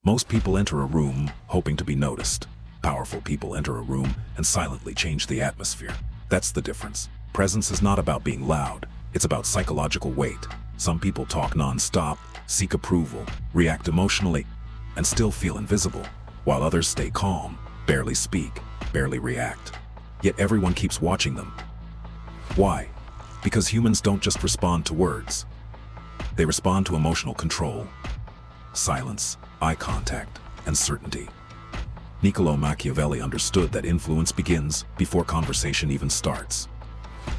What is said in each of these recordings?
Most people enter a room hoping to be noticed. Powerful people enter a room and silently change the atmosphere. That's the difference. Presence is not about being loud. It's about psychological weight. Some people talk non-stop, seek approval, react emotionally, and still feel invisible, while others stay calm, barely speak, barely react. Yet everyone keeps watching them. Why? Because humans don't just respond to words. They respond to emotional control, silence, eye contact, and certainty. Machiavelli understood that influence begins before conversation even starts.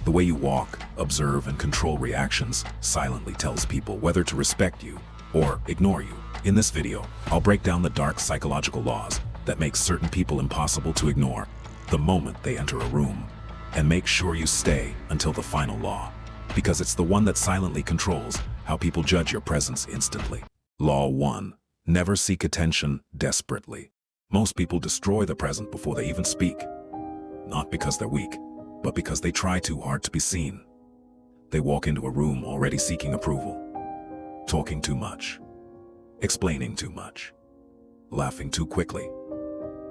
The way you walk, observe, and control reactions silently tells people whether to respect you or ignore you. In this video, I'll break down the dark psychological laws that make certain people impossible to ignore the moment they enter a room. And make sure you stay until the final law, because it's the one that silently controls how people judge your presence instantly. Law 1. Never seek attention desperately. Most people destroy the present before they even speak. Not because they're weak, but because they try too hard to be seen. They walk into a room already seeking approval, talking too much, explaining too much, laughing too quickly,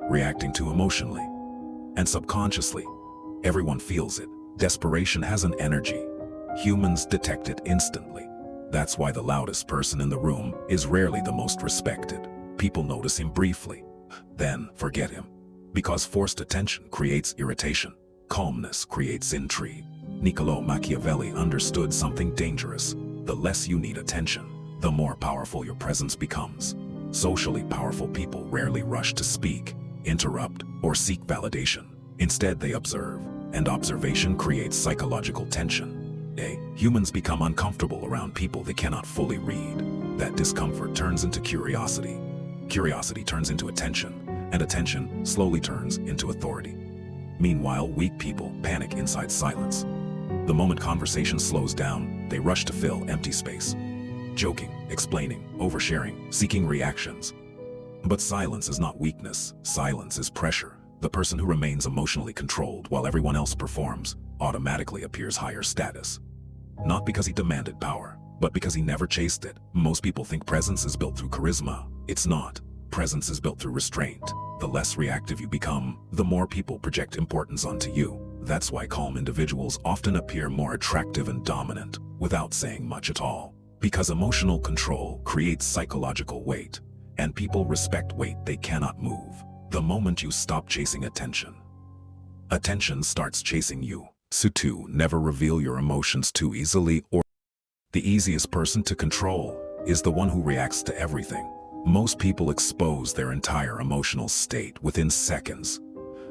reacting too emotionally, and subconsciously, everyone feels it. Desperation has an energy. Humans detect it instantly. That's why the loudest person in the room is rarely the most respected. People notice him briefly, then forget him. Because forced attention creates irritation. Calmness creates intrigue. Machiavelli understood something dangerous. The less you need attention, the more powerful your presence becomes. Socially powerful people rarely rush to speak, interrupt, or seek validation. Instead, they observe, and observation creates psychological tension. Humans become uncomfortable around people they cannot fully read. That discomfort turns into curiosity. Curiosity turns into attention, and attention slowly turns into authority. Meanwhile, weak people panic inside silence. The moment conversation slows down, they rush to fill empty space. Joking, explaining, oversharing, seeking reactions. But silence is not weakness. Silence is pressure. The person who remains emotionally controlled while everyone else performs automatically appears higher status. Not because he demanded power, but because he never chased it. Most people think presence is built through charisma. It's not. Presence is built through restraint. The less reactive you become, the more people project importance onto you. That's why calm individuals often appear more attractive and dominant without saying much at all. Because emotional control creates psychological weight, and people respect weight they cannot move. The moment you stop chasing attention, attention starts chasing you. So 2. Never reveal your emotions too easily. Or the easiest person to control is the one who reacts to everything. Most people expose their entire emotional state within seconds.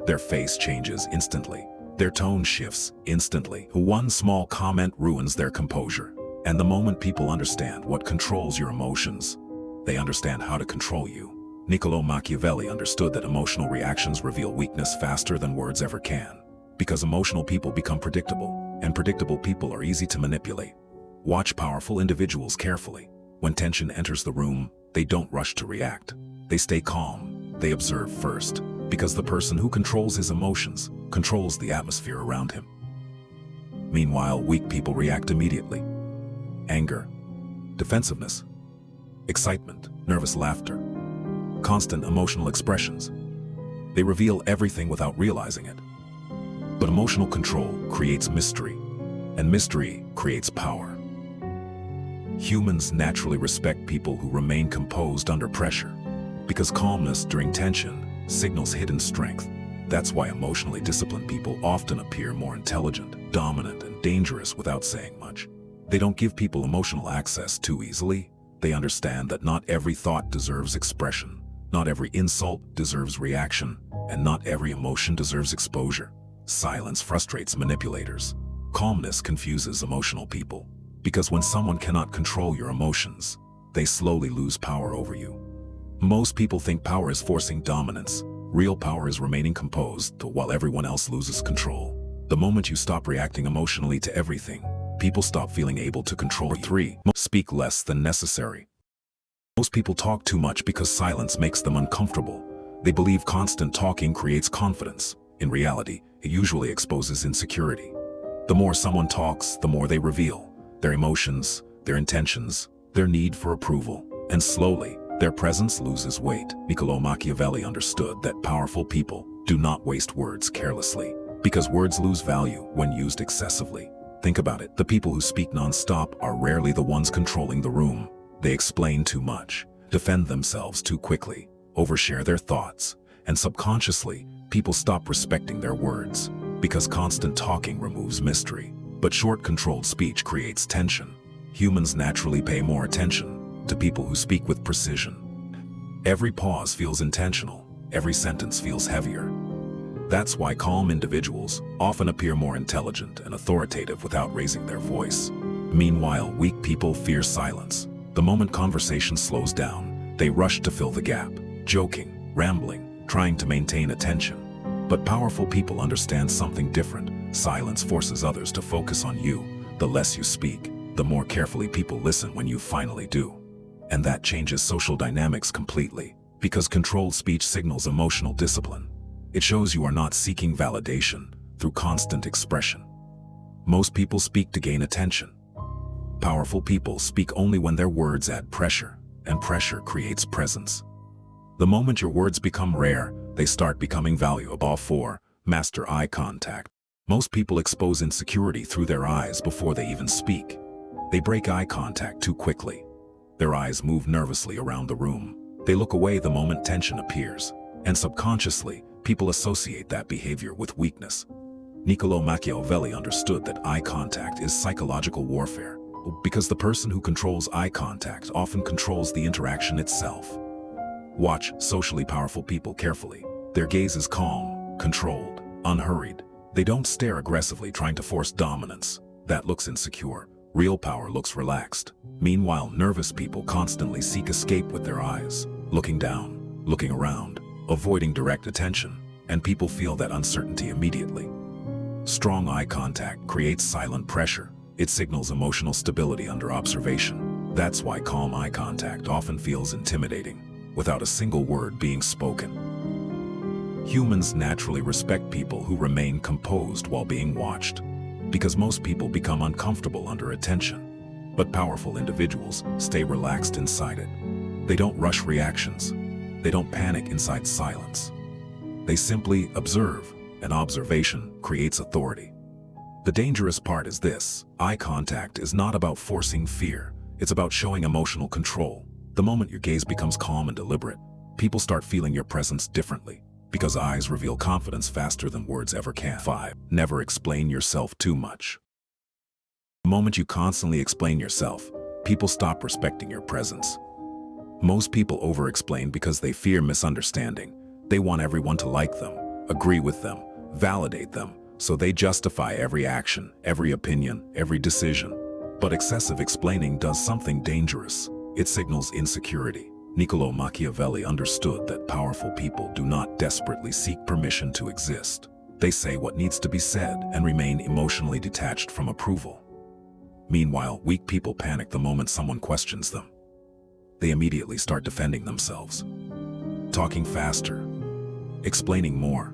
Their face changes instantly. Their tone shifts instantly. One small comment ruins their composure. And the moment people understand what controls your emotions, they understand how to control you. Machiavelli understood that emotional reactions reveal weakness faster than words ever can. Because emotional people become predictable, and predictable people are easy to manipulate. Watch powerful individuals carefully. When tension enters the room, they don't rush to react. They stay calm. They observe first, because the person who controls his emotions controls the atmosphere around him. Meanwhile, weak people react immediately. Anger, defensiveness, excitement, nervous laughter, constant emotional expressions. They reveal everything without realizing it. But emotional control creates mystery, and mystery creates power. Humans naturally respect people who remain composed under pressure, because calmness during tension signals hidden strength. That's why emotionally disciplined people often appear more intelligent, dominant, and dangerous without saying much. They don't give people emotional access too easily. They understand that not every thought deserves expression, not every insult deserves reaction, and not every emotion deserves exposure. Silence frustrates manipulators. Calmness confuses emotional people. Because when someone cannot control your emotions, they slowly lose power over you. Most people think power is forcing dominance. Real power is remaining composed while everyone else loses control. The moment you stop reacting emotionally to everything, people stop feeling able to control you. 3. Speak less than necessary. Most people talk too much because silence makes them uncomfortable. They believe constant talking creates confidence. In reality, it usually exposes insecurity. The more someone talks, the more they reveal their emotions, their intentions, their need for approval. And slowly, their presence loses weight. Niccolò Machiavelli understood that powerful people do not waste words carelessly, because words lose value when used excessively. Think about it. The people who speak non-stop are rarely the ones controlling the room. They explain too much, defend themselves too quickly, overshare their thoughts, and subconsciously, people stop respecting their words, because constant talking removes mystery. But short, controlled speech creates tension. Humans naturally pay more attention to people who speak with precision. Every pause feels intentional, every sentence feels heavier. That's why calm individuals often appear more intelligent and authoritative without raising their voice. Meanwhile, weak people fear silence. The moment conversation slows down, they rush to fill the gap, joking, rambling, trying to maintain attention. But powerful people understand something different. Silence forces others to focus on you. The less you speak, the more carefully people listen when you finally do. And that changes social dynamics completely, because controlled speech signals emotional discipline. It shows you are not seeking validation through constant expression. Most people speak to gain attention. Powerful people speak only when their words add pressure, and pressure creates presence. The moment your words become rare, they start becoming valuable. 4. Master eye contact. Most people expose insecurity through their eyes before they even speak. They break eye contact too quickly. Their eyes move nervously around the room. They look away the moment tension appears, and subconsciously, people associate that behavior with weakness. Niccolò Machiavelli understood that eye contact is psychological warfare, because the person who controls eye contact often controls the interaction itself. Watch socially powerful people carefully. Their gaze is calm, controlled, unhurried. They don't stare aggressively trying to force dominance. That looks insecure. Real power looks relaxed. Meanwhile, nervous people constantly seek escape with their eyes, looking down, looking around, avoiding direct attention, and people feel that uncertainty immediately. Strong eye contact creates silent pressure. It signals emotional stability under observation. That's why calm eye contact often feels intimidating, without a single word being spoken. Humans naturally respect people who remain composed while being watched, because most people become uncomfortable under attention. But powerful individuals stay relaxed inside it. They don't rush reactions. They don't panic inside silence. They simply observe, and observation creates authority. The dangerous part is this: eye contact is not about forcing fear, it's about showing emotional control. The moment your gaze becomes calm and deliberate, people start feeling your presence differently, because eyes reveal confidence faster than words ever can. 5. Never explain yourself too much. The moment you constantly explain yourself, people stop respecting your presence. Most people over-explain because they fear misunderstanding. They want everyone to like them, agree with them, validate them, so they justify every action, every opinion, every decision. But excessive explaining does something dangerous. It signals insecurity. Niccolò Machiavelli understood that powerful people do not desperately seek permission to exist. They say what needs to be said and remain emotionally detached from approval. Meanwhile, weak people panic the moment someone questions them. They immediately start defending themselves, talking faster, explaining more,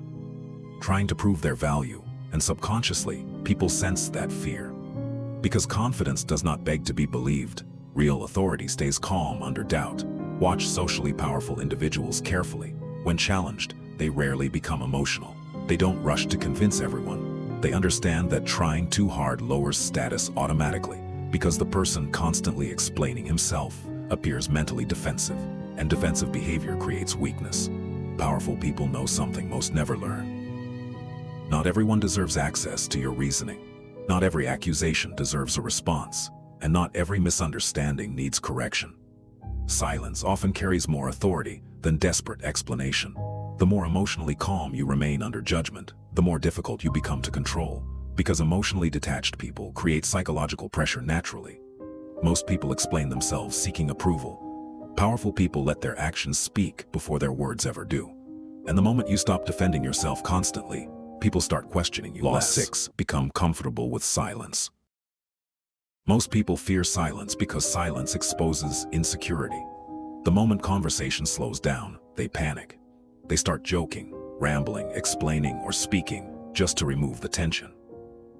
trying to prove their value, and subconsciously, people sense that fear. Because confidence does not beg to be believed, real authority stays calm under doubt. Watch socially powerful individuals carefully. When challenged, they rarely become emotional. They don't rush to convince everyone. They understand that trying too hard lowers status automatically, because the person constantly explaining himself appears mentally defensive, and defensive behavior creates weakness. Powerful people know something most never learn. Not everyone deserves access to your reasoning. Not every accusation deserves a response, and not every misunderstanding needs correction. Silence often carries more authority than desperate explanation. The more emotionally calm you remain under judgment, the more difficult you become to control, because emotionally detached people create psychological pressure naturally. Most people explain themselves seeking approval. Powerful people let their actions speak before their words ever do. And the moment you stop defending yourself constantly, people start questioning you less. 6. Become comfortable with silence. Most people fear silence because silence exposes insecurity. The moment conversation slows down, they panic. They start joking, rambling, explaining, or speaking just to remove the tension.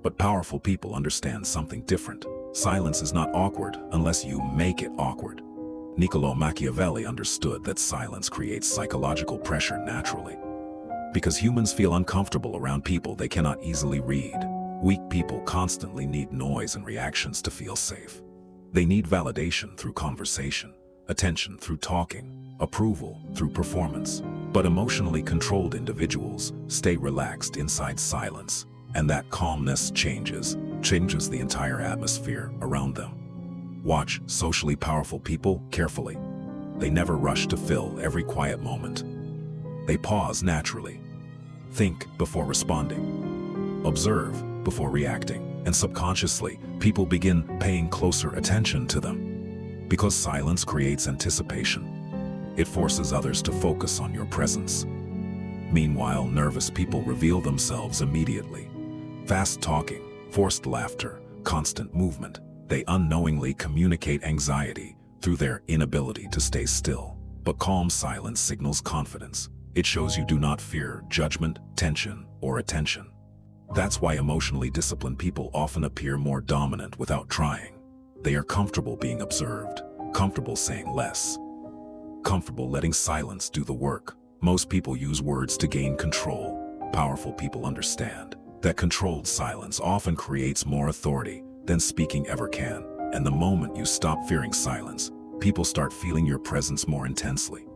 But powerful people understand something different. Silence is not awkward unless you make it awkward. Niccolo Machiavelli understood that silence creates psychological pressure naturally. Because humans feel uncomfortable around people they cannot easily read. Weak people constantly need noise and reactions to feel safe. They need validation through conversation, attention through talking, approval through performance. But emotionally controlled individuals stay relaxed inside silence, and that calmness changes the entire atmosphere around them. Watch socially powerful people carefully. They never rush to fill every quiet moment. They pause naturally. Think before responding. Observe before reacting. And subconsciously, people begin paying closer attention to them. Because silence creates anticipation. It forces others to focus on your presence. Meanwhile, nervous people reveal themselves immediately. Fast talking, forced laughter, constant movement. They unknowingly communicate anxiety through their inability to stay still. But calm silence signals confidence. It shows you do not fear judgment, tension, or attention. That's why emotionally disciplined people often appear more dominant without trying. They are comfortable being observed, comfortable saying less, comfortable letting silence do the work. Most people use words to gain control. Powerful people understand that controlled silence often creates more authority than speaking ever can. And the moment you stop fearing silence, people start feeling your presence more intensely.